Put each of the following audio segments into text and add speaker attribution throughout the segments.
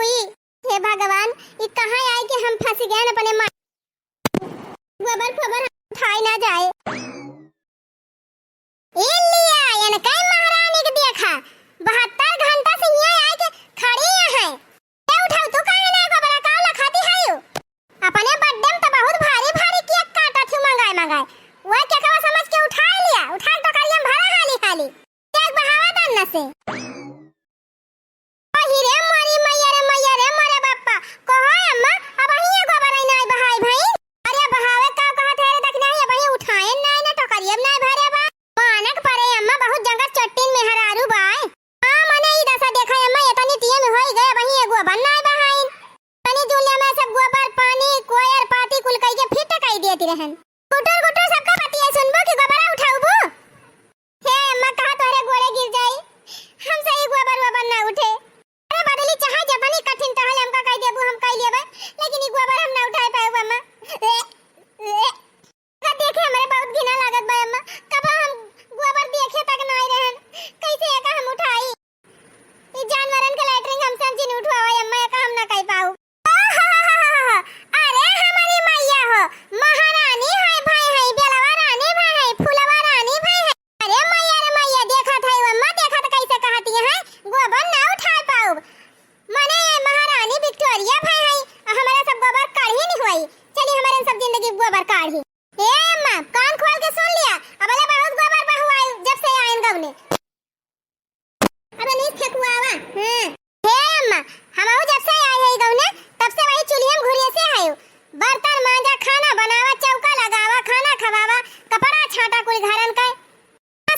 Speaker 1: हुई। हे भगवान, ये कहाँ आए कि हम फंस गए न अपने माँ। गोबर फोबर उठाई ना जाए। ये लिया यानी कई महारानी के देखा 72 घंटा से यहाँ आए के खड़ी है। ये उठाओ तू काहे ना गोबर का लखाती है यू। अपने बर्थडे में तो बहुत भारी भारी केक काटा थी मंगाए वो केकवा समझ के उठा लिया। उठा तो करियम भरा हाली हाली केक बहावा दन से। ओ हीरे मैया रे मोरे बाप्पा कहो अम्मा अब ही गोबर आई नहीं बहाई भाई। अरे बहावे का कहा थे रे देखना है भाई उठाए नहीं ना तो करियम नहीं भरे बा मानक परे अम्मा बहुत जंगल चट्टीन में हरारू बाय। हां मने ई दशा देखा अम्मा इतनी टीम होई गए वही एगो बनना है बहाई तनी जुलिया में सब गोबर पानी कोयर पाती कुल कई के फिट कई देती रहन। गुटर गुटर सबका बतिया सुनबो कि गोबर उठाऊबो। हे अम्मा कहा तोरे गोड़े गिर जाई हमसे ई गोबर ना उठे। अरे बदली चाहे जतनी कठिन तहले हमका कह देबू हम कह लेबे लेकिन ई गोबर हम ना उठाए पाएब अम्मा। का देखे हमारे बहुत घिना लागत बा अम्मा कब हम गोबर देखे तक नहीं रहन कैसे एका हम उठाई। ई जानवरन के लैट्रिन हम सब जिन उठवावा अम्मा एका हम ना कह पाऊ। अरे हमारी मैया हो महारानी है भाई है बेलवा रानी भाई है फुलवा रानी भाई है। अरे मैया देखा था अम्मा देखा तो कैसे कहती है गोबर ना उठा पाऊ। मने महारानी विक्टोरिया भाई है हमारा सब गोबर काढ़ी नहीं हुई। चलिए हमारे सब जिंदगी गोबर काढ़ी। ए अम्मा कान खोल के सुन लिया अब अले बहुत गोबर बहुआई जब से आइन गवने अब नहीं फेकुआवा। हां हे अम्मा हमहु जब से आई है गवने तब से वही चूल्हे में घुरिए से आयो बर्तन मांजा खाना बनावा चौका लगावा खाना खवावा कपड़ा छाटा कुल घरन का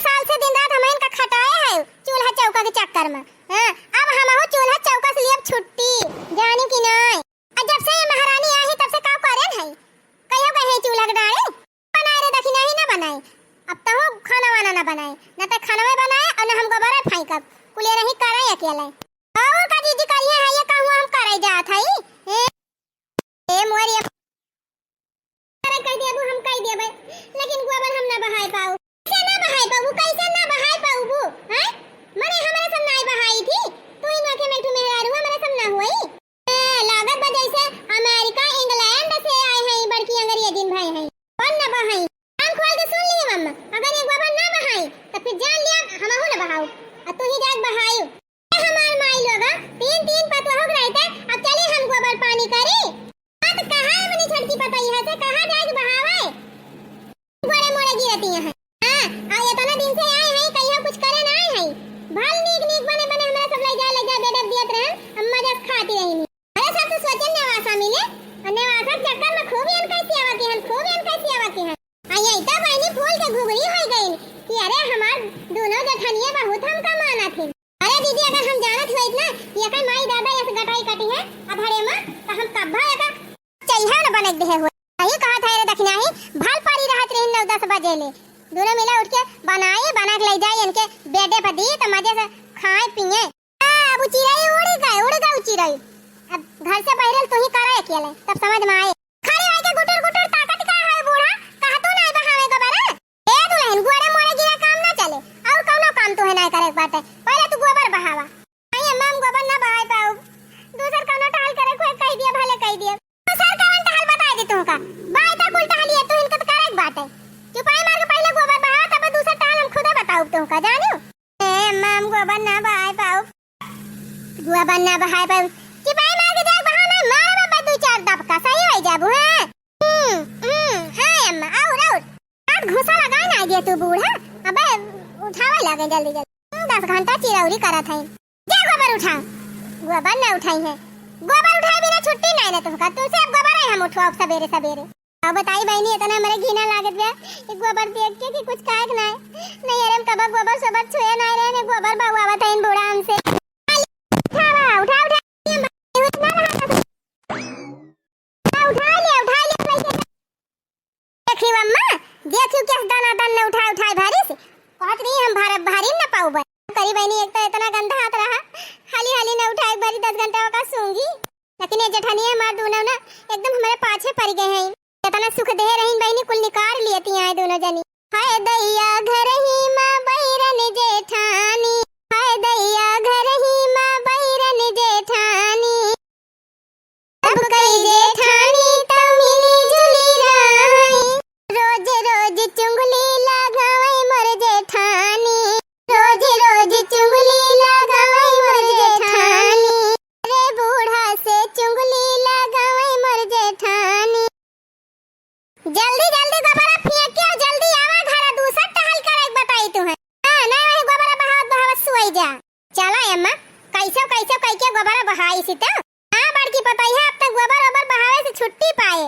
Speaker 1: साल से दिन रात हम इनका खटाए है चूल्हा चौका के चक्कर में। हां अब हमहु चूल्हा चौका से लिए छुट्टी जानी कि नहीं। जब से ये महारानी आई तब से का करेन है कहियो कहे चूल्हा के डाले बनाए रे देखी नहीं ना बनाए। अब तो खाना वाना ना बनाए ना तो खाना में बनाए और ना हम गोबर फेंकब कुले नहीं करे अकेले। और का दीदी करिए है ये कहूं हम करे जात है ए मोरी करे कह देबू हम कह देबे लेकिन गोबर हम ना बहाए पाऊ। कैसे ना बहाए पाऊ कैसे ना बहाए पाऊ वो हैं मने हमारे सब नहीं बहाई थी तू इन के में तू मेहरारू हमारे सब ना हुई। लागत बजै से अमेरिका इंग्लैंड से आए हैं बड़की अंग्रेजी भाई हैं कौन ना बहाई। कान खोल के सुन लिए मम्मा अगर ये गोबर ना बहाई तो फिर जान लिया हमहु ना बहाऊ और तू ही जाके बहाई। हमार माई लोग तीन पतवा हो गए थे अब चलिए हम गोबर पानी करी बात कहां अपनी छड़की पता है से कहां जाके बहावे गोरे मोड़े गिरती है। हां आ ये तो ना दिन से आए हैं कहियो कुछ करे ना आए हैं भल नीक बने हमरा सब ले जा बेडा दियत रहन अम्मा जब खाती रही। अरे सब तो सोचन नेवासा मिले और नेवासा चक्कर में खूब एन कैसी आवा के हन खूब एन कैसी आवा के हन आया इतना बहनी फूल के घुगरी हो गई कि अरे हमार दोनों जेठानियां बहुत हम का माना थी। अरे दीदी अगर हम जानत होइत ना ये का माई दादा ऐसे गटाई कटी है अब हरे मां तो हम कब्बा एका चाहिए ना बने दे हो ये कहा था रे दखना ही भल पारी रहत रही 9-10 बजे ले दोनों मिला उठ के बनाए बना के ले जाए इनके बेडे पर दी तो मजे से खाए पिए। अब चिड़ै उड़ गई चिड़ै अब घर से बहरल तू ही करे अकेले तब समझ में आए। खड़े होके गुटर ताकत का है बूढ़ा कहा तू नहीं बहावे गोबर ए दुल्हन गोरे मोरे गिरा काम ना चले और कौनो काम तो है ना करे बात है पहले तू गोबर बहावा। नहीं अम्मा हम गोबर ना बहाए पाऊ दूसर कौनो टाल करे कोई कह दिया भले कह दिया दूसर कौन टाल बता दे तू का बाय ता कुल टाल ये तू इनका करे बात है चुपाई मार के पहले गोबर बहा तब दूसर टाल हम खुद बताऊ तू का जानो। ए अम्मा हम गोबर ना बहाए पाऊ गोबर ना बहाए पाऊ चुपाई मार के जाए बहाना मार बाबा 2-4 दबका सही हो जाबू है। हां अम्मा और आठ घुसा लगा ना दे तू बूढ़ा अबे उठावा लगे जल्दी 10 घंटा चिरौरी करत है जा गोबर उठा गोबर ना उठाई है गोबर उठाए बिना छुट्टी नहीं ना तुमका तू से अब गोबर है हम उठवाओ सवेरे अब बताई बहनी इतना मेरे घिना लागत बे एक गोबर देख के कि कुछ काहे नहीं अरे हम कब गोबर सोबर छुए नहीं रहे गोबर बाबू आवत है इन बूढ़ा हमसे उठा देखियो अम्मा देखियो क्या दाना उठाए भारी से कहत रही हम भारी ना पाऊ करी बहनी एक तो इतना गंदा हाथ रहा हाली ना उठाए बारी 10 घंटा का सूंगी लेकिन ये जेठानी है मार दोनों ना एकदम हमारे पाछे पड़ गए हैं इतना सुख दे रही बहनी कुल निकाल लेती हैं दोनों जनी। हाय दैया घर ही मां बहिरन जेठानी हाय दैया घर ही मां बहिरन जेठानी छुट्टी पाए।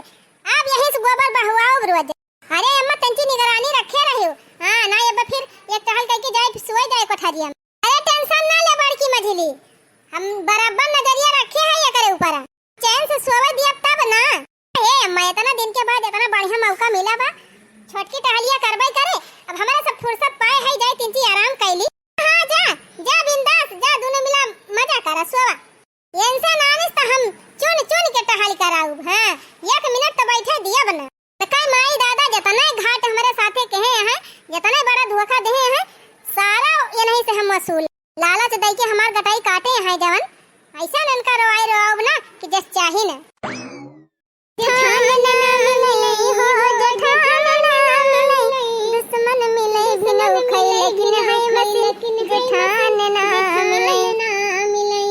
Speaker 1: अब यही से गोबर बहवाओ रोज। अरे अम्मा तंची निगरानी रखे रहियो। हां ना अब फिर एक टहल करके जाए सोए जाए कोठरिया में। अरे टेंशन ना ले बड़की मझली, हम बराबर नजरिया रखे है एकरे ऊपर। चैन से सोवे दिया तब ना। ए अम्मा इतना दिन के बाद इतना बढ़िया मौका मिला बा, छोटकी टहलिया करबई करे। अब हमारा सब फुर्सत पाए है जाए तिनची आराम कैली। हां जा जा बिंदास जा, दोनों मिला मजा करा सोवा। इंसान आने त हम चुन चुन के टहल कराऊ। हां एक मिनट तो बैठे दिया बना। त काय माई दादा जतना घाट हमारे साथे कहे हैं, जतना बड़ा धोखा दे हैं, सारा ये नहीं से हम वसूल। लालच दई के हमार गटाई काटे हैं जवन, ऐसा ननका रोए रोब ना कि जस चाही ना। जेठान ना मिले हो जेठान ना मिले, दुश्मन मिले भी न उखई लेकिन है मसीन। जेठान ना मिले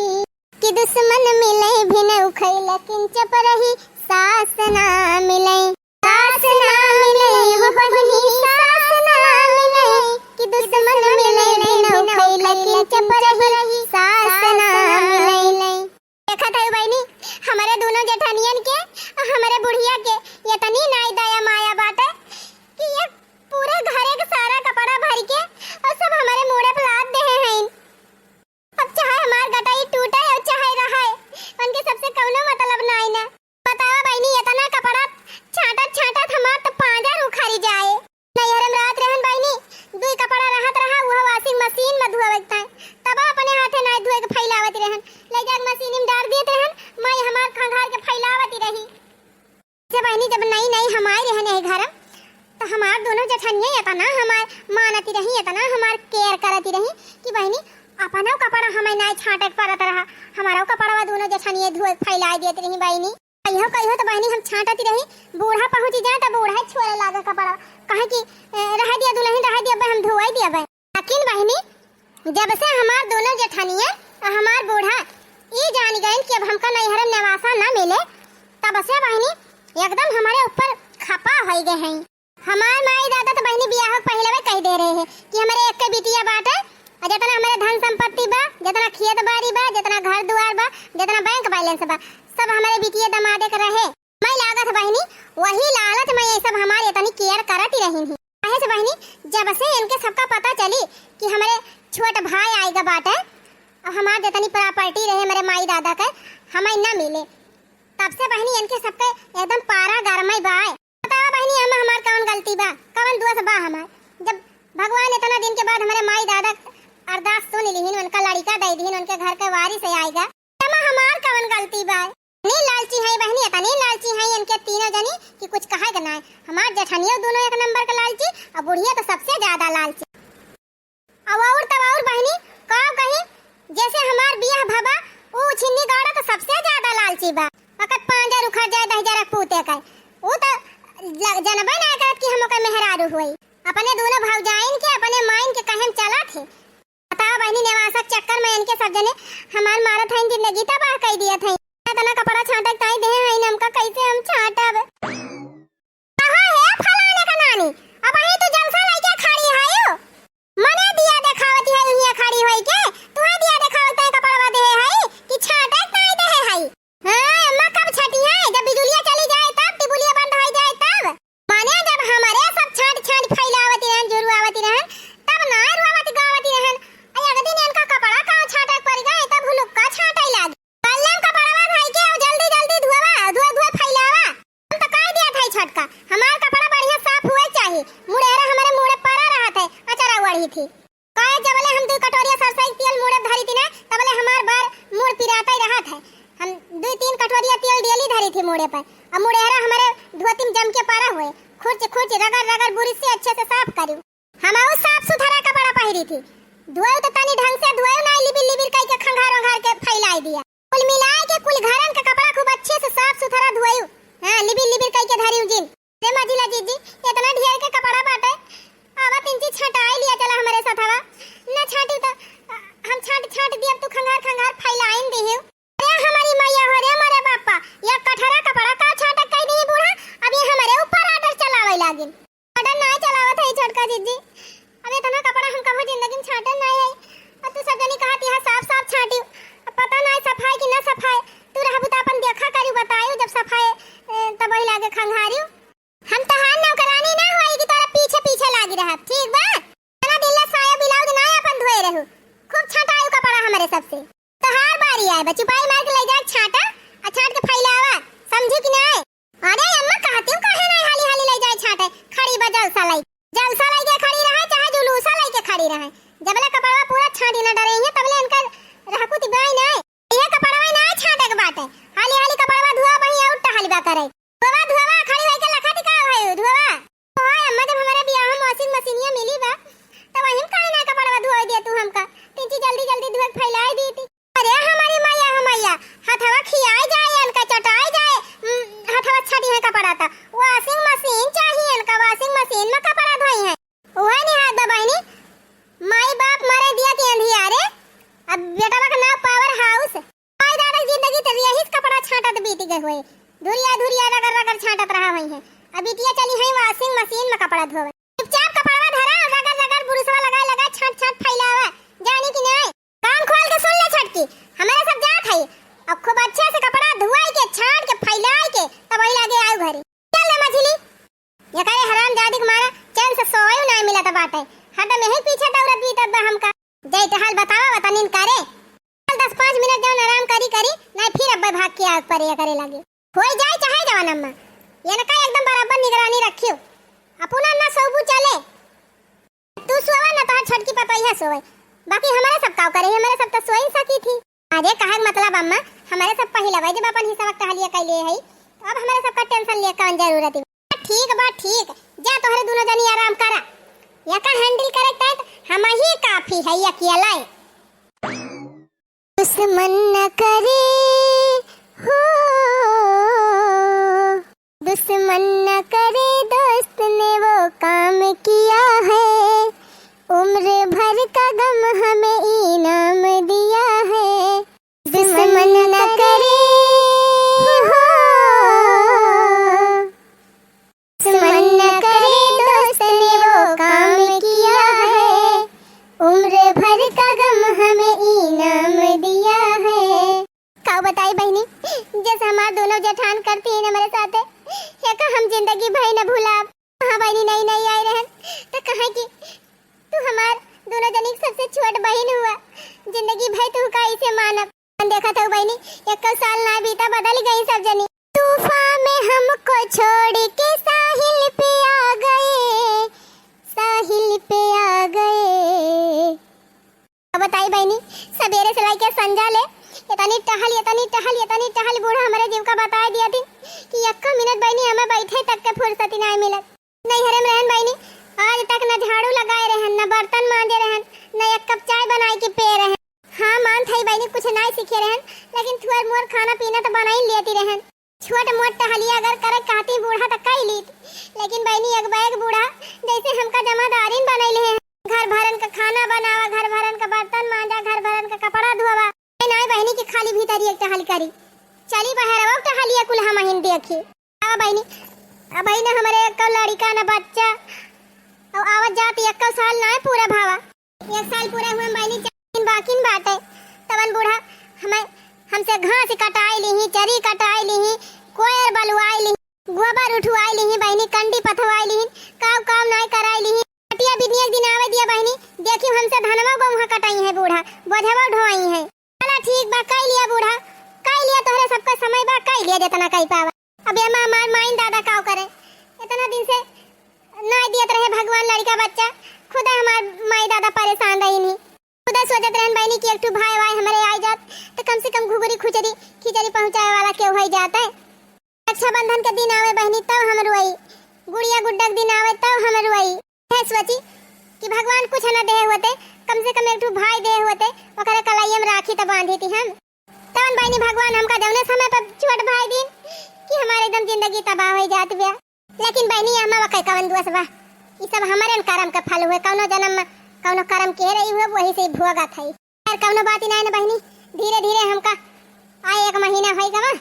Speaker 1: कि दुश्मन मिले भी न उखई लेकिन चप रही सास ना मिले। सास ना मिले हो बहिनी सास ना मिले, कि दुश्मन मिले भी न उखई लेकिन चप रही सास ना मिले। देखा था बहिनी हमारे दोनों जेठानियन के हमारे बुढ़िया के ये तनी नाई दया माया बात है कि ये पूरे घरे का सारा कपड़ा भर के और सब हमारे मुड़े पे लाद दे हैं। अब चाहे हमार गटाई टूटे और चाहे रहे, उनके सबसे कौनो मतलब नहीं ना। बतावा बहनी इतना कपड़ा छाटत छाटत हमार तो पांजा उखाड़ी जाए। नैहर में रात रहन बहनी दुई कपड़ा रहत रहा, वो वॉशिंग मशीन में धोवत था, तब अपने हाथे ना धोए के फैलावत रहन, ले जा मशीन में डाल देत रहन, मैं हमार खंगार के फैलावत रही। जब बहनी जब नई नई हमारे रहने है घर तो हमार दोनों जेठानियां इतना हमार मानती रही, इतना हमार केयर करती रही कि बहनी अपना कपड़ा हमें नहीं छाटे पड़त रहा, हमारा कपड़ा दोनों जेठानियां धोए फैला देत रही। बहनी कहियो तो बहनी हम छाटती रही, बूढ़ा पहुंच जाए तो बूढ़ा छोड़े लागे कपड़ा, कहे कि रह दिया दुल्हन रह दिया हम धोई दिया। लेकिन बहनी जब से हमार दोनों जेठानियां हमार बूढ़ा ये जान गए कि अब हमका नैहर निवासा ना मिले, तब से बहनी एकदम हमारे ऊपर खपा हो गए हैं। हमार माई दादा तो बहनी बियाह पहले में कह दे रहे हैं कि हमारे एक के बिटिया बाटे, जितना हमारे धन संपत्ति बा, जितना खेत बाड़ी बा, जितना घर दुआर बा, जितना बैंक बैलेंस बा, सब हमारे बिटिया दमादे के रहे। मैं लागत बहनी वही लालच में ये सब हमारे इतनी केयर करती रही थी। काहे से बहनी जब से इनके सबका पता चली कि हमारे छोट भाई आएगा बाटे और हमारे जितनी प्रॉपर्टी रहे मेरे माई दादा के हमें न मिले, तब से बहनी इनके सबके एकदम पारा गरमई बाय। बतावा बहनी हम हमार कौन गलती बा, कौन दोष बा हमार? जब भगवान इतना दिन के बाद हमारे माई दादा अरदास सुन लीहिन, उनका लड़का दे दीहिन, उनके घर के वारिस आएगा, तब हमार कौन गलती बा? नहीं लालची है बहनी, इतनी लालची है इनके तीनों जनी कि कुछ कहे का ना। हमार जेठानियों दोनों एक नंबर का लालची और बुढ़िया तो सबसे ज्यादा लालची। अब और तब और बहनी कहो कहीं जैसे हमार बियाह भबा वो छिन्नी गाड़ा तो सबसे ज्यादा लालची बा। वक्त 5000 उखड़ जाए 10000 पूते का वो तो जनबे ना कहत कि हम ओके मेहरारू हुई। अपने दोनों भौजाइन के अपने माइन के कहें चला थे। बताओ बहनी नेवासा चक्कर में इनके सब जने हमार मारत है, जिंदगी तबाह कर दिया थे। इतना कपड़ा छाटक ताई दे है हमका कैसे हम छाटब? कहां है फलाने का नानी? अब ही तू जलसा लेके खड़ी है यो मने दिया देखावती है यही खड़ी होई के तू दिया देखावत है कपड़ा दे है कि छाटक ताई दे है। हां अम्मा कब छटी है? जब बिजुलिया चली जाए तब, टिबुलिया बंद हो जाए तब। माने जब हमारे सब छाट छाट फैलावती रहन, जुरुआवती रहन, तब ना रुआवती गावती रहन। अय दिन इनका कपड़ा कहां छाटक पड़ गए तब हुलुक्का छाटै लाग। कल्लम कपड़वा भाई के जल्दी जल्दी धोवा फैलावा। हम तो कह दिया था छटका हमार कपड़ा बढ़िया साफ हुए चाहिए। मुड़ेरा हमारे मुड़े पड़ा रहा थे, अचरा वड़ी थी। कहे जबले हम 2 कटोरिया सरसई तेल मुड़े धरी थी ना, तबले हमार बार मुड़ पिराता ही रहा था। हम 2-3 कटोरिया तेल डेली धरी थी मुड़े पर। अब मुड़ेरा हमारे धोती में जम के पड़ा हुए, खुर्च खुर्च रगड़ रगड़ बुरी से अच्छे से साफ करू। हम उस साफ सुथरा कपड़ा पहरी थी, धोए तो तनी ढंग से धोए ना, लिबिर लिबिर कह के खंगार वंगार के फैलाई दिया। कुल मिलाए के कुल घरन का कपड़ा खूब अच्छे से साफ सुथरा धोयू। हां लिबिर लिबिर कह के धरियो जिन रे मजिला जीजी इतना ढेर के कपड़ा बाटे। आवा 3 चीज छटाई लिया चला हमारे साथवा न छाटी तो हम छाट दिया तू खंगार खंगार फैलाइन देहियो। अरे हमारी मैया हो रे हमारे बापा या कठरा कपड़ा का छाटक कह दी बूढ़ा। अब ये हमारे ऊपर आर्डर चलावे लागिन, आर्डर ना चलावत है छोटका जीजी। अब इतना कपड़ा हम कभी जिंदगी में छाटन नहीं है। अब तू सब जनी कहती है साफ साफ छाटी, पता नहीं सफाई की ना सफाई बात है। हाली हाली कपड़वा धुआ बही और टहलबा करे। धुआ खड़ी होई के लखा दिखा है धुआ। ओए अम्मा जब हमारे बियाह में वॉशिंग मशीनिया मिली बा तब वहीं काहे ना कपड़वा धुआ दे तू हमका। तीची जल्दी जल्दी धुआ फैलाई दी थी। अरे हमारी मैया हथवा खियाई जाए इनका चटाई जाए हथवा छड़ी है कपड़ा ता वॉशिंग मशीन चाहिए इनका। वॉशिंग मशीन में कपड़ा धोई है ओए नहीं हाथ दबाईनी। माई बाप मारे दिया कि अंधियारे अब बेटा का नाम पावर हाउस। माई दादा जिंदगी तो यही कपड़ा छाटत बीत गए हुए धुरिया रगड़ छाटत रहा हुई है। अब बिटिया चली है वॉशिंग मशीन में कपड़ा धोवे। चुपचाप कपड़ा धरा रगड़ बुरुसवा लगा छाट फैलावा जानी कि नहीं। कान खोल के सुन ले छटकी हमारे सब जात है। अब खूब अच्छे से कपड़ा धुआई के छाट के फैलाई के तब वही लगे आऊ घरे। चल ले मछली ये करे हराम जादी के मारा चैन से सोए नहीं मिला त बात है। हट में ही पीछे दौड़त बीतत बा हमका। जय टहल बतावा बतानिन करे। चल 10-5 मिनट जाऊं आराम करी नहीं फिर अब भाग के आग पर ये करे लगे। होई जाए चाहे जवान अम्मा ये न का एकदम बराबर निगरानी रखियो। अपना ना सोबू चले तू सोवा ना तो छटकी पपैया सोवे। बाकी हमारे सब काव करे हमारे सब तो सोई सकी थी। अरे कहा मतलब अम्मा हमारे सब पहिला भाई जब अपन हिसाब का हलिया कैले है अब हमारे सब का टेंशन ले कौन जरूरत है। ठीक जा तोहरे दोनों जनी आराम करा या का हैंडल करे तत हम ही काफी है अकेला। दुश्मन न करे हो दुश्मन न करे दोस्त ने वो काम किया है। उम्र भर का गम हमें इनाम दिया है। दुश्मन न करे हो दुश्मन न करे दोस्त ने वो काम किया है। उम्र भर का गम हमें इनाम दिया है। का बताई बहनी जैसे हमार दोनों जेठान करती है हमारे साथ है का हम जिंदगी भाई न भूला। हाँ बहनी नहीं आई रहन तो कहा कि तू हमार दोनों जनी सबसे छोट बहन हुआ जिंदगी भाई तू का इसे मानब। देखा था बहनी 1 साल ना बीता बदल गई सब जनी। तूफान में हमको छोड़ के साहिल पे आ गए बताई बहनी सवेरे से लेके संजा ले इतनी टहल बूढ़ा हमारे जीव का बता दिया थी कि 1 मिनट बहनी हमें बैठे तक के फुर्सत नहीं मिलत। नहीं हरे में रहन बहनी आज तक न झाड़ू लगाए रहन न बर्तन मांजे रहन न 1 कप चाय बनाई के पे रहन। हाँ मान थई बहनी कुछ नहीं सीखे रहन लेकिन थोड़ा मोर खाना पीना तो बना ही लेती रहन। छोट मोट टहलिया अगर करे कहती बूढ़ा तो कई ली लेकिन बहनी एक बैग बूढ़ा जैसे हमका जमादारीन बनैले हैं। घर भरन का खाना बनावा घर भरन का बर्तन मांजा घर भरन का कपड़ा धोवा नहीं बहनी की खाली भीतर एक टहल करी चली बाहर अब टहलिया कुल हम हिन देखी। अब बहनी हमारे एक लड़का न बच्चा और आवत जाती 1 साल ना पूरा भावा 1 साल पूरा हुए बहनी 4 दिन बाकी बात है। तवन बूढ़ा हमें हमसे घास कटाई ली चरी कटाई ली कोयर बलुआई ली गोबर उठवाई ली बहनी कंडी पथवाई ली काम नहीं कराई ली हटिया बिनी एक दिन आवे दिया बहनी देखी हमसे धनवा गोहा कटाई है बूढ़ा बोझवा ढोई है। चला ठीक बा कई लिया बूढ़ा कई लिया तोहरे सबका समय बा कई लिया जितना कई पावा। अब ये मार माइन दादा काव करे इतना दिन से ना दियत रहे भगवान लड़का बच्चा खुदा हमार माई दादा परेशान रही नहीं खुदा सोचत रहन बहनी कि एक भाई वाई हमारे आई जात तो कम से कम घुघुरी खिचड़ी पहुंचाए वाला क्यों हो जाता है। रक्षाबंधन के दिन आवे बहनी तब हम रोई गुड़िया गुड्डा के दिन आवे तब हम रोई है सोची कि भगवान कुछ न दे होते कम से कम एक भाई दे होते ओकरे कलाई में राखी तो बांधी थी हम तवन बहनी भगवान हमका जौने समय पर छोट भाई दिन कि हमारे एकदम जिंदगी तबाह हो जात बा। लेकिन बहनी हमारा कई कवन दुआ बा ई सब हमारे कर्म का फल हुए कौनो जन्म में कौनो कर्म के रही हुए वही से भोगा थई यार कौनो बात नहीं ना बहनी धीरे हमका आए 1 महीना होई गवा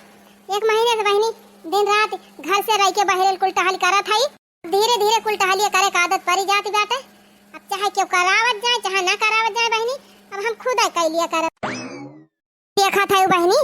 Speaker 1: 1 महीने से बहनी दिन रात घर से रह के बाहर कुल टहल करा थई धीरे कुल टहलिया करे का आदत पड़ी जाती बाटे। अब चाहे क्यों करावत जाए चाहे ना करावत जाए बहनी अब हम खुद कर लिया कर देखा था बहनी।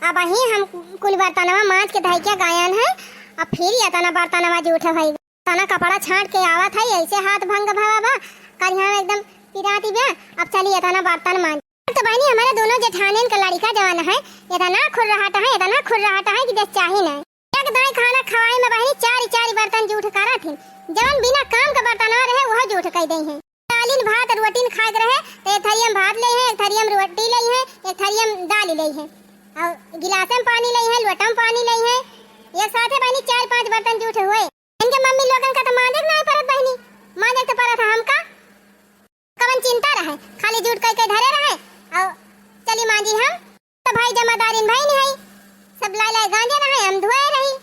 Speaker 1: अब ही हम कुल बर्तनवा मांज के धैया गायन है अब फिर या तना बर्तनवा जूठ भई तना कपड़ा छाट के आवत है ऐसे हाथ भंग भवा बा कर यहां एकदम पिराती बा। अब चलिए तना बर्तन मांज तो बहनी हमारे दोनों जेठानिन का लड़का जवान है इतना खुर रहा है कि जस चाहे ना एक दाई खाना खवाई में बहनी 4 बर्तन जूठ करा थी जवन बिना काम का बर्तन रहे वह जूठ कह दई है। दालिन भात रोटी खाद रहे तो एक थरियम भात ले है एक थरियम रोटी ले है एक थरियम दाल ले है और गिलास में पानी लाई है, लोटा में पानी लाई है, एक साथ बहनी 4-5 बर्तन जूठ हुए। इनके मम्मी लोगन का तो मांगे नहीं परत बहनी, मांगे तो परत हमका कवन चिंता रहे, खाली जूठ कह के धरे रहे और चली मांजी हम तो भाई जमादारिन भाई नहीं सब लाई लाई गांजे रहे, हम धुए रही।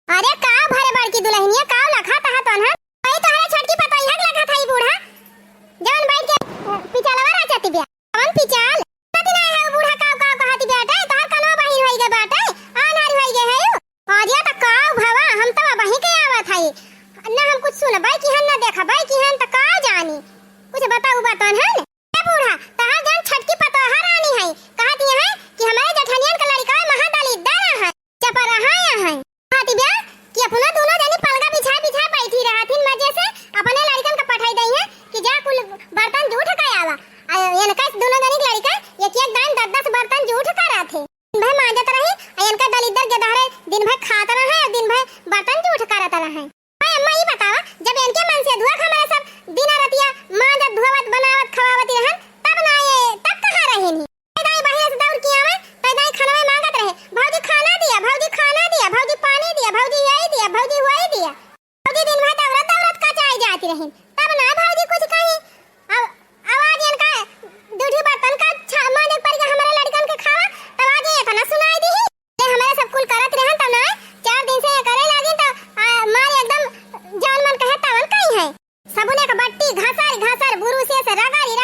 Speaker 1: अरे का भरे बड़की दुल्हनिया का लखा तहा तन हम भाई तोहरे छोटकी पतोई हक लखा थाई बूढ़ा जवन बैठ के पिचालवा राचती बिया कवन पिचाल पति ना है बूढ़ा का कहती बेटा तोहर कनो बहिन होई गे बेटा आनार होई गे है आज या त का भवा हम त बही के आवत हई ना हम कुछ सुन भाई की हन ना देखा भाई की हन त का जानी कुछ बताऊ बतन है ए बूढ़ा तहां जान छटकी पतोहा रानी है कहती है कि हमारे जेठनियन का लड़का महादाली दर है चपर रहा है कहती बिया कि अपना दोनों जनी पलगा बिछा बिछा बैठी रहथिन मजे से अपने लड़कन का पठाई दई है कि जा कुल बर्तन जूठ का आवा इनका दोनों जनी लड़का एक एक दान 10-10 बर्तन जूठ का रहथे दिन भर मांजत रही इनका दलिदर के दहरे दिन भर खाता रहा है दिन भर बर्तन जूठ करत रहा है। भाई अम्मा ये बतावा जब इनके मन से धुआ हमारे सब दिन रतिया मांजत धुआवत बनावत खवावत रहन तब ना ये तब कहां रहे नहीं दाई बाहर से दौड़ किया में दाई खाना में मांगत रहे भौजी खाना दिया भौजी खाना दिया भौजी पानी दिया भौजी यही दिया भौजी वही दिया भौजी दिन भर दौड़त दौड़त का चाय जाती रही तब ना भौजी कुछ कही अब आवाज इनका दूधी बर्तन का मांजत पर के हमारे लड़कन के खावा तब आगे ये तना सुनाई दी ले हमारे सब कुल करत रहन तब ना 4 दिन से ये करे लागी तो मार एकदम जान मन कहे तवन कहीं है सबने का बट्टी घासर बुरुसे से रगारी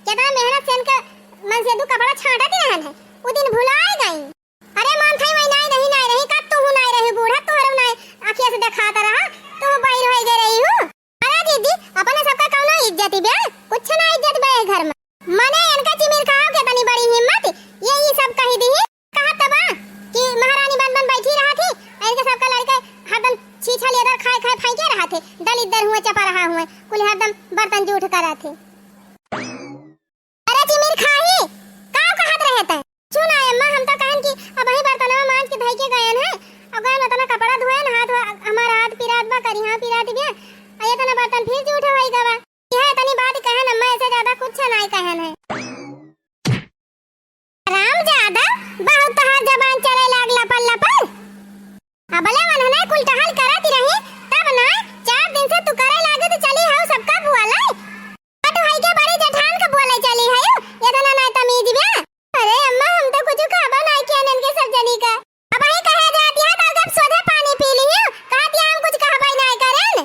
Speaker 1: कितना मेहनत से इनके मन से दू कपड़ा छांटत रहन है वो दिन भुलाए गई। अरे मान थाई वही नहीं रही का तू नहीं रही बूढ़ा तोहर नहीं आंखिया से दिखाता रहा तू बाहर होई गई रही हूं। अरे दीदी अपने सबका कौनो इज्जत बे कुछ ना इज्जत बे घर में मने इनका चिमिर खाओ के तनी बड़ी हिम्मत ये सब कही दी कहा तबा कि महारानी बन बैठी रहा थी इनके सबका लड़का हरदम छीछा लेदर खाए फेंके रहा थे दलिदर हुए चपा रहा हुए कुल हरदम बर्तन जूठ कर रहे थे। अरे चिमिर खाही का कहत रहता है सुना अम्मा हम तो कहन कि अब वही बर्तन में मांज के धई के गयन है अब गयन तना कपड़ा धोए न हाथ हमारा हाथ पिरात बा करी हां पिरात बिया आये तना बर्तन फिर जूठ होई गवा यह तनी बात कहन अम्मा ऐसे ज्यादा कुछ नहीं कहन है। राम ज्यादा बहुत तहार जबान चले लागला पल्ला पर अबले मन है कुल टहल करत रही तब ना 4 दिन से तू करे लागे तो चली हाउ सबका बुआ लाई बट भाई के बड़ी जेठान का बुआ लाई चली है ये तो ना तमीज बिया। अरे अम्मा हम तो कुछ खाबा नहीं किया इनके सब जनी का अब ही कहे जाती है तो जब सोधे पानी पी ली हूं कहती हम कुछ खाबा नहीं करेन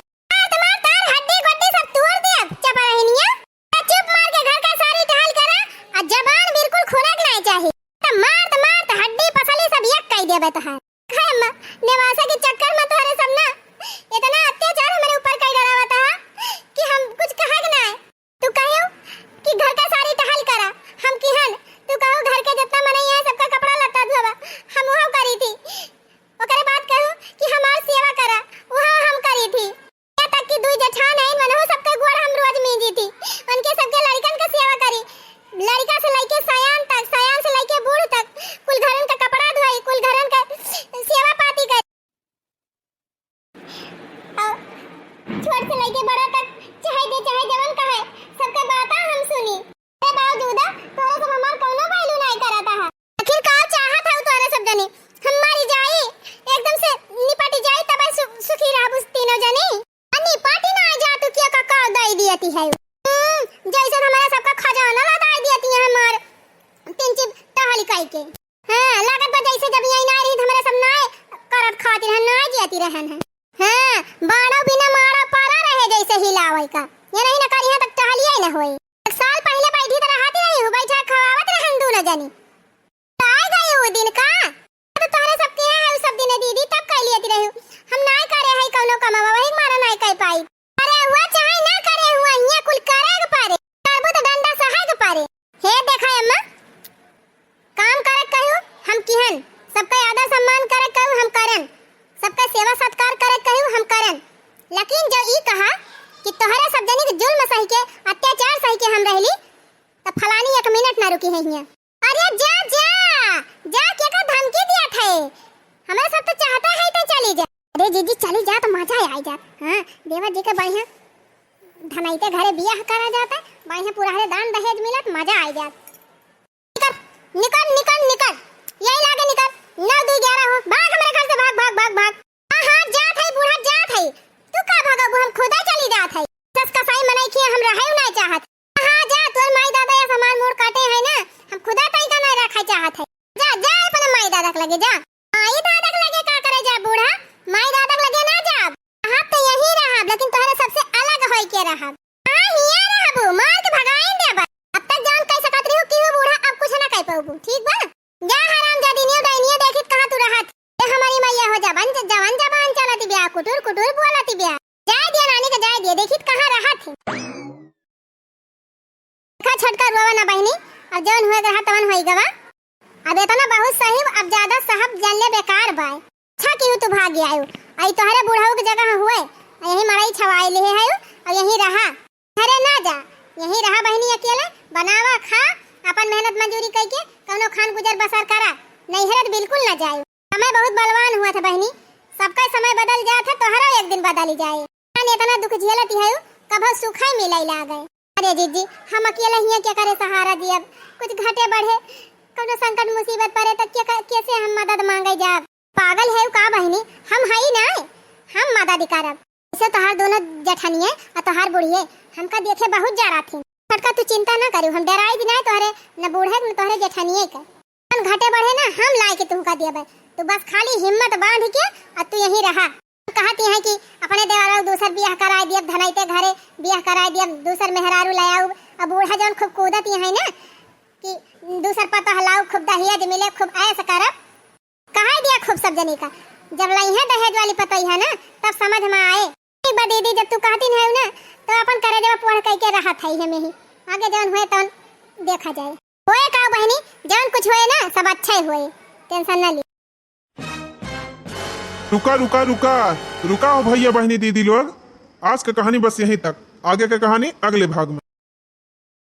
Speaker 1: तुम्हार तार हड्डी गड्डी सब तोड़ दे चपा रहनिया चुप मार के घर का सारी टहल करा और जबान बिल्कुल खुलक नहीं चाहिए तो मार हड्डी पसली सब एक कह देबे तो है अम्मा नेवासा के चक्कर में तोहरे सब ना इतना अत्याचार हमारे ऊपर कर डरावता है कि हम कुछ कहक ना है तू कहियो कि घर का सारी टहल करा हम किहन तू कहो घर के जितना मने है सबका कपड़ा लत्ता धोवा हम वहां करी थी ओकरे बाद कहो कि हमार सेवा करा वहां हम करी थी या तक कि दुई जेठान है मनहो सबके गोड़ हम रोज मीजी थी उनके सबके लड़कन का सेवा करी लड़का से लेके सयान से लेके बूढ़ तक कुल घरन का कपड़ा धोई कुल घरन का सेवा पाती कर छोट से लेके बड़ा तक चाहे जवन कहे सबका बातें हम सुनी ए बावजूद तोरे सब हमार कोनो पहलू नहीं करता है आखिर का चाहत है तोरे सब जनी हम मारी जाई एकदम से निपट जाई तब सुखी रहबु तीनों जनी निपट ना जा तू क्या का दई दियती है जैसे हमारा सबका खजाना लगा दियती है हमार 3 चिप टहल काई के हां लागत बा जैसे जब यही ना रही हमारे सब ना करत खातिर है ना जियती रहन है हां बाड़ो बिना मारा पारा रहे जैसे हिलावई का ये नहीं ना करी है तक टहलिए ना होई एक साल पहले बैठी त रहती रही हो बैठा खवावत रहन दू न जानी आ गए वो दिन का तो तोहरे सब के है सब दिन दीदी तब कह लियती रही हम ना करे है कोनो कमावा वही मारा नहीं कह पाई अरे हुआ चाहे ना करे हुआ ये कुल करे के पारे करबो तो डंडा सहाय के पारे हे देखा अम्मा काम करे कहू हम किहन सबका आदर सम्मान करे कहू हम करन सबका सेवा सत्कार करे कहू हम करन लेकिन जो ई कहा कि तोहरे सब जनी के जुल्म सही के अत्याचार सही के हम रहली त फलानी 1 मिनट ना रुकी है हिया अरे जा के का धमकी दिया थे हमें सब तो चाहता है तो चली जा अरे जीजी चली जा तो मजा आई जा हां देवर जी के बढ़िया धनाइते घरे बियाह करा जाता बढ़िया पूरा दान दहेज मिलत मजा आई जात निकल यही लागे निकल 9 2 11 हो भाग हमारे घर से भाग भाग भाग भाग। हां जात है बूढ़ा जात है तू का भागबू हम खुदा चली जात है सस कसाई मनाई के हम रहे नहीं चाहत। हां जा तोर माई दादा या हमार मोर काटे है ना हम खुदा तई का नहीं रखा चाहत है। जा जा अपन माई दादा के लगे जा माई दादा के लगे का करे जा बूढ़ा माई दादा के लगे ना जा हम तो यही रहा लेकिन तोहरे सबसे अलग होई के रहा। हां हिया रहबू मार के भगाई देब अब तक जान कैसे सकत रही हो कि बूढ़ा अब कुछ ना कह पाऊबू ठीक बा। जा हराम जादी नियो डाइनिया देखित कहां तू रहत ए हमारी मैया हो जवान जवान जवान चलती बिया कुटुर कुटुर बोलती बिया जाय दिया नानी के जाय दिया देखित कहां रहत का छटका रोवा ना बहनी अब जौन होए रहा तवन होई गवा अब इतना बहुत सही अब ज्यादा साहब जानले बेकार बाय अच्छा कि तू भाग आयो आई तोहरे बुढ़ाऊ के जगह हुए यही मड़ई छवाई ले है और यही रहा घरे ना जा यही रहा बहनी अकेले बनावा खा अपन मेहनत मजदूरी करके कौनो खान गुजर बसर करा नहीं है बिल्कुल ना जाए। समय बहुत बलवान हुआ था बहनी सबका समय बदल जात है तोहरा एक दिन बदल जाए इतना दुख झेलती है कब सुखा मिलाई ला गए। अरे जीजी हम अकेले ही क्या करे सहारा जी अब कुछ घटे बढ़े कोनो संकट मुसीबत पड़े तो कैसे हम मदद मांगे जाब पागल है का बहनी हम हई ना हम मदद करब इसे तोहार दोनों जठनिए और तोहार बुढ़िए हमका देखे बहुत जा रहा थी छटका तू चिंता ना करू हम डराई भी ना तोहरे न बूढ़े न तोहरे जठनिए के हम घटे बढ़े ना हम लाई के तुमका देबे तू बस खाली हिम्मत बांध के और तू यहीं रहा कहती है कि अपने देवरा दूसर बियाह कराए दियब धनाइते घरे बियाह कराए दियब दूसर मेहरारू लायाऊ अब बूढ़ा जौन खूब कूदत है ना कि दूसर पता हलाऊ खूब दहेज मिले खूब ऐसा करब कहा दिया खूब सब जनी का जब लाई है दहेज वाली पता है ना तब समझ में आए एक बार दीदी जब तू कहती है ना तो अपन करे देवा पढ़ कह के रहा था ही ही आगे जौन हुए तौन देखा जाए होए का बहनी जौन कुछ होए ना सब अच्छा ही होए टेंशन ना ली।
Speaker 2: रुका रुका रुका रुका हो भैया बहनी दीदी लोग आज की कहानी बस यहीं तक आगे की कहानी अगले भाग में।